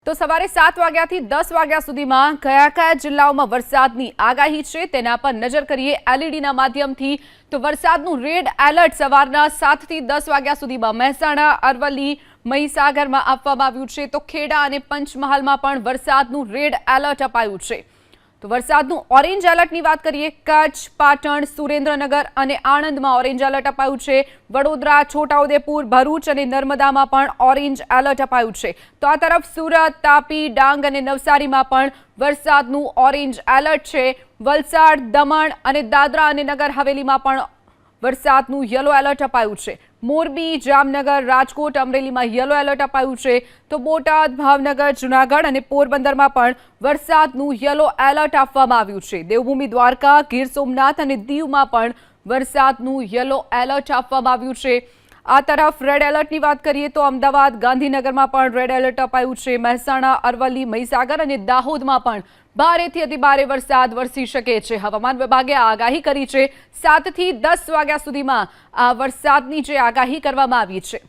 તો સવારે 7 વાગ્યાથી 10 વાગ્યા સુધીમાં કયા જિલ્લાઓમાં વરસાદની આગાહી છે તેના પર નજર કરીએ એલઈડીના માધ્યમથી। તો વરસાદનું રેડ એલર્ટ સવારના 7 થી 10 વાગ્યા સુધીમાં મહેસાણા, અરવલ્લી, મહીસાગરમાં આપવામાં આવ્યું છે। તો ખેડા અને પંચમહાલમાં પણ વરસાદનું રેડ એલર્ટ અપાયું છે। તો વરસાદનું ઓરેન્જ એલર્ટની વાત કરીએ, કચ્છ, પાટણ, સુરેન્દ્રનગર અને આણંદમાં ઓરેન્જ એલર્ટ અપાયું છે। વડોદરા, છોટાઉદેપુર, ભરૂચ અને નર્મદામાં પણ ઓરેન્જ એલર્ટ અપાયું છે। તો આ તરફ સુરત, તાપી, ડાંગ અને નવસારીમાં પણ વરસાદનું ઓરેન્જ એલર્ટ છે। વલસાડ, દમણ અને દાદરા અને નગર હવેલીમાં પણ વરસાદનું યલો એલર્ટ અપાયું છે। મોરબી, જામનગર, રાજકોટ, અમરેલીમાં યલો એલર્ટ અપાયું છે। તો બોટાદ, ભાવનગર, જૂનાગઢ અને પોરબંદરમાં પણ વરસાદનું યલો એલર્ટ આપવામાં આવ્યું છે। દેવભૂમિ દ્વારકા, ગીર સોમનાથ અને દીવમાં પણ વરસાદનું યલો એલર્ટ આપવામાં આવ્યું છે। આ તરફ રેડ એલર્ટની વાત કરીએ તો અમદાવાદ, ગાંધીનગરમાં પણ રેડ એલર્ટ અપાયું છે। મહેસાણા, અરવલ્લી, મહીસાગર અને દાહોદમાં પણ ભારેથી અતિભારે વરસાદ વરસી શકે છે। હવામાન વિભાગે આગાહી કરી છે 7 થી 10 વાગ્યા સુધીમાં આ વરસાદની જે આગાહી કરવામાં આવી છે।